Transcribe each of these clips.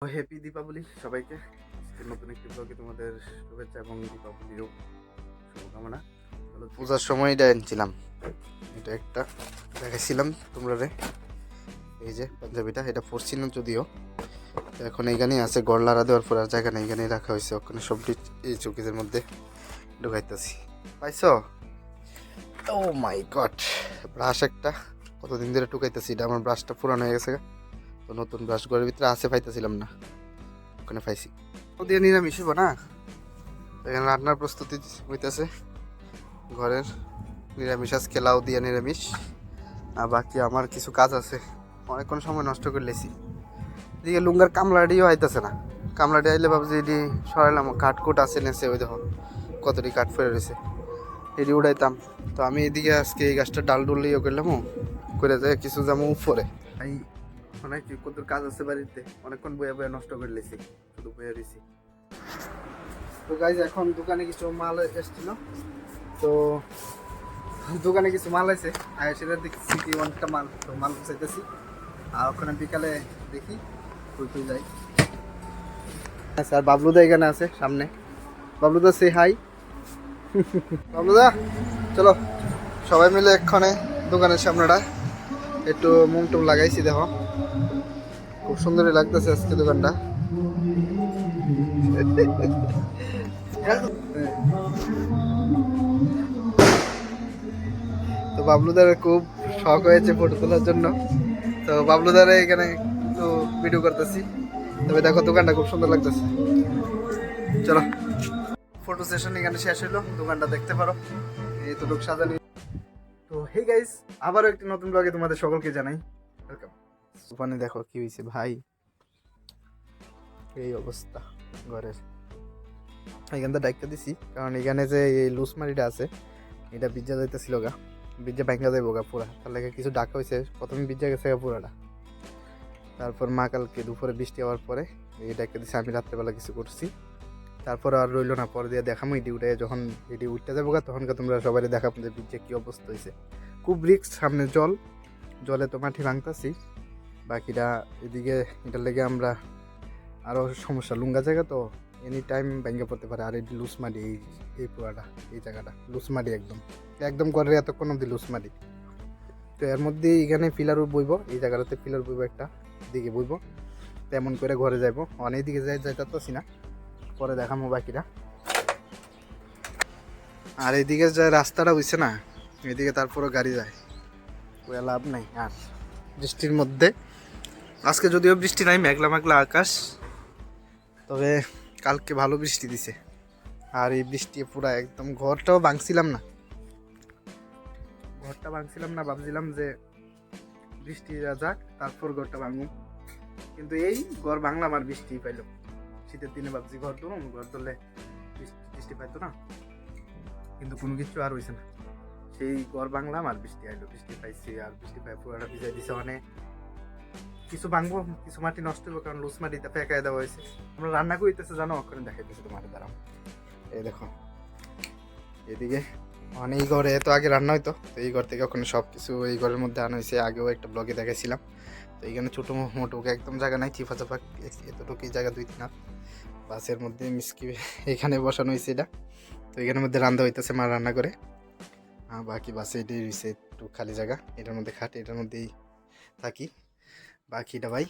Happy Deepavali সবাইকে। আজকে নতুন একটি ব্লগে তোমাদের শুভেচ্ছা এবং দীপাবলিরও শুভকামনা। পূজার সময় এটা এনেছিলাম, এটা একটা দেখাইছিলাম তোমরা রে। এই যে পাঞ্জাবিটা, এটা পরছি না যদিও, এখন এইখানেই আছে। গড়লারা দেওয়ার পর আর জায়গা নেই, এখানেই রাখা হয়েছে। ওখানে সবটি এই চৌকিজের মধ্যে ঢুকাইতেছি। পাইছো? ও মাই গড, ব্রাশ একটা কতদিন ধরে টুকাইতেছি, এটা আমার ব্রাশটা পুরানো হয়ে গেছে। তো নতুন ব্রাশ ঘরের ভিতরে আছে, পাইতেছিলাম না, ওখানে পাইছি। ও দিয়ে নিরামিষ হবো না, এখানে রান্নার প্রস্তুতি হইতেছে ঘরের। নিরামিষ আজকে, লাউ দিয়ে নিরামিষ। আর বাকি আমার কিছু কাজ আছে, অনেকক্ষণ সময় নষ্ট করে লেছি। এদিকে লুঙ্গার কামলাডিও আইতেছে না। কামলাডি আইলে ভাবছি এটি সরাইলাম, কাঠকুট আছে নেছে, ওই দেখো কতটি কাঠ ফেরে রয়েছে, এটি উড়াইতাম। তো আমি এদিকে আজকে এই গাছটা ডাল ডুল ইয়ে করলাম, করে যায় কিছু যাবো উপরে। তাই অনেক কত কাজ আছে বাড়িতে, অনেকক্ষণ বইয়া বইয়া নষ্ট করে লেছি, শুধু বইয়া দিছি। তো গাইজ এখন দোকানে কিছু মাল এসেছিল, তো দোকানে কিছু মাল আছে, আর সেটা দেখছি কি অনেকটা মাল, তো মাল চাইতেছি। আর ওখানে বিকালে দেখি কই কই যাই। স্যার বাবলুদা এখানে আছে সামনে। বাবলুদা সে হাই। বাবলুদা চলো সবাই মিলে এক্ষণে দোকানের সামনেটা একটু মুম টুম লাগাইছি, দেখো খুব সুন্দরই লাগতেছে আজকে দোকানটা। তো বাবলুদার খুব শখ হয়েছে ফটো তোলার জন্য, তো বাবলুদারে এখানে একটু ভিডিও করতেছি। তবে দেখো দোকানটা খুব সুন্দর লাগতেছে। চলো, ফটো সেশন এখানে শেষ হলো, দোকানটা দেখতে পারো এই তো লোক সাজানি। তো হে গাইস, আবারও একটি নতুন ব্লগে তোমাদের সকলকে জানাই ওয়েলকাম। ওখানে দেখো কি হয়েছে ভাই, এই অবস্থা ঘরের। এখানটা ডাইকটা দিছি কারণ এখানে যে এই লুসমারিটা আছে, এটা বিজ্জা যাইতেছিল গা, বিজ্জা ভাঙ্গা যাইব গা পুরা, তার লাগে কিছু ডাকা হয়েছে। প্রথমে বিজ্জা গেছে গা পুরাটা, তারপর মা কালকে দুপুরে বৃষ্টি হওয়ার পরে এই ডাইকটা দিছি। আমি রাত্রেবেলা কিছু করছি, তারপর আর রইলো না, পরে দিয়ে দেখামো এটি উঠে। যখন এটি উঠতে যাবো গা তখনকার তোমরা সবাই দেখাবো যে বিজ্জা কী অবস্থা হয়েছে। খুব রিক্স, সামনে জল, জলে তো মাটি ভাঙতাছি। বাকিটা এদিকে এটার লেগে আমরা আরও সমস্যা, লুঙ্গা জায়গা তো এনি টাইম ভেঙে পড়তে পারে। আর এটি লুজ মাটি, এই পুরাটা এই জায়গাটা লুজ মাটি, একদম একদম করে এতক্ষণ অব্দি লুজ মাটি। তো এর মধ্যে এখানে পিলার বইব, এই জায়গাটাতে পিলার বইব, একটা দিকে বইব, তেমন করে ঘরে যাইব। অনেক দিকে যাইতাছি না, পরে দেখামো বাকিটা। আর এদিকে যে রাস্তাটা হইছে না, এদিকে তারপরও গাড়ি যায়, ওই লাভ নাই। আর বৃষ্টির মধ্যে, আজকে যদিও বৃষ্টি নাই, মেঘলা মেঘলা আকাশ, তবে কালকে ভালো বৃষ্টি দিছে। আর এই বৃষ্টি পুরা একদম ঘরটাও ভাঙছিলাম না, ভাবছিলাম যে বৃষ্টি যাক তারপর ঘরটা ভাঙুন, কিন্তু এই ঘর ভাঙলাম আর বৃষ্টি পাইলো। শীতের দিনে ভাবছি ঘর ধরুন, ঘর ধরলে বৃষ্টি পাইতো না, কিন্তু কোনো কিছু আর হয়েছে না। সেই ঘর ভাঙলাম আর বৃষ্টি আইলো, বৃষ্টি পাইছি, আর বৃষ্টি পাই পুরাটা ভিজাই দিছে। অনেক কিছু ভাঙবো, কিছু মাটি নষ্ট হবো, কারণ লুজ মাটিতে ফেঁকাই দেওয়া হয়েছে। আমরা রান্না করতেছে জানো, ওখানে দেখাইতেছে তোমার দ্বারা। এই দেখো এদিকে, মানে এই ঘরে তো আগে রান্না হইতো, তো এই ঘর থেকে ওখানে সব কিছু এই ঘরের মধ্যে আনা হয়েছে। আগেও একটা ব্লগে দেখাইছিলাম। তো এইখানে ছোটো মোটো একদম জায়গা নাই, চিফা চাপা এতটুকু জায়গা 2-3 হাত, বাসের মধ্যে মিসকি এখানে বসানো হয়েছে এটা। তো এখানের মধ্যে রান্না হইতেছে, মা রান্না করে। আর বাকি বাসে এটাই রয়েছে একটু খালি জায়গা, এটার মধ্যে খাট, এটার মধ্যেই থাকি। বাকিটা ভাই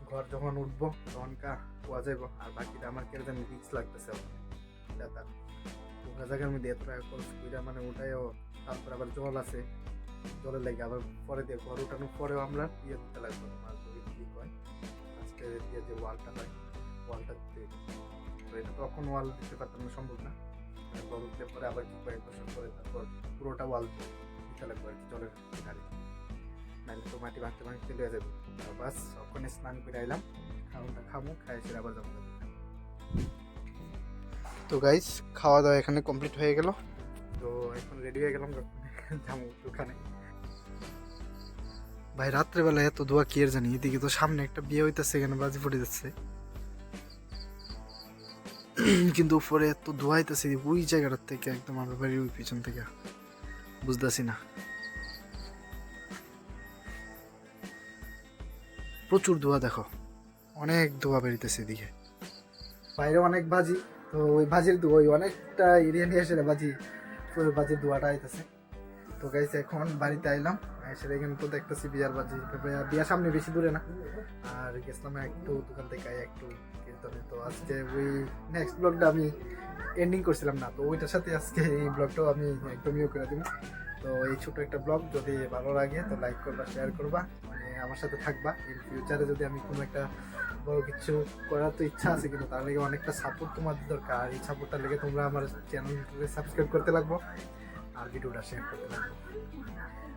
ঘর যখন উঠবো তখন কোয়া যাইব। আর বাকিটা আমার কেন জানি রিক্স লাগতেছে, জায়গার মধ্যে এত টাকা খরচ করে মানে ওটাইও, তারপর আবার জল আছে, জলের লাগে আবার পরে দিয়ে ঘর উঠানোর পরেও আমরা ইয়ে দিতে লাগবে। আমার কি হয় আজকে দিয়ে যে ওয়ালটা হয়, ওয়ালটা দিতে, এটা তখন ওয়াল দিতে পারতাম না, সম্ভব না। ঘর উঠলে পরে আবার কি কয়েক বছর পরে তারপর পুরোটা ওয়াল দিতে লাগবে আর কি, জলের গাড়ি, নাহলে তো মাটি ভাঙতে ভাঙতে চলে যাবে। বাস ওখানে স্নান করে আইলাম, খাওয়াটা খাবো, খাই সেরে আবার যাবো। তো গাইস খাওয়া দাওয়া এখানে কমপ্লিট হয়ে গেল, তো এখন রেডি হয়ে গেলাম যাবো দোকানে। ভাই রাত্রেবেলা এত ধোয়া কি আর জানি, এদিকে তো সামনে একটা বিয়ে হইতেছে, এখানে বাজি ফুটে যাচ্ছে, কিন্তু উপরে এত ধোয়া হইতেছে ওই জায়গাটার থেকে, একদম আমার বাড়ির ওই পিছন থেকে, বুঝতেছি না, প্রচুর ধোয়া দেখো। অনেক ধোয়া বেরিতেছে এদিকে, বাইরে অনেক ভাজি, তো ওই ভাজির ওই অনেকটা এরিয়া নিয়ে এসে ভাজি, পুরো ভাজির ধোয়াটা আইতেছে। তো গাইস এখন বাড়িতে আইলাম, এসে এখানে তো দেখতেছি বিয়ার বাজি, বিয়ার সামনে বেশি দূরে না, আর গেছিলাম একটু দোকান থেকে একটু কীর্তনে। তো আজকে ওই নেক্সট ব্লগটা আমি এন্ডিং করছিলাম না, তো ওইটার সাথে আজকে এই ব্লগটাও আমি একদম করে দিব। তো এই ছোট একটা ব্লগ যদি ভালো লাগে তো লাইক করবা, শেয়ার করবা, মানে আমার সাথে থাকবা। ইন ফিউচারে যদি আমি কোনো একটা বড় কিছু করার তো ইচ্ছা আছে, কিন্তু তার লেগে অনেকটা সাপোর্ট তোমাদের দরকার। এই সাপোর্টটার লেগে তোমরা আমার চ্যানেলটাকে সাবস্ক্রাইব করতে লাগবো আর ভিডিওটা শেয়ার করতে লাগবো।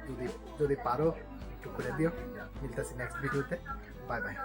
যদি যদি পারো একটু করে দিও। মিলতেছি নেক্সট ভিডিওতে। Bye bye.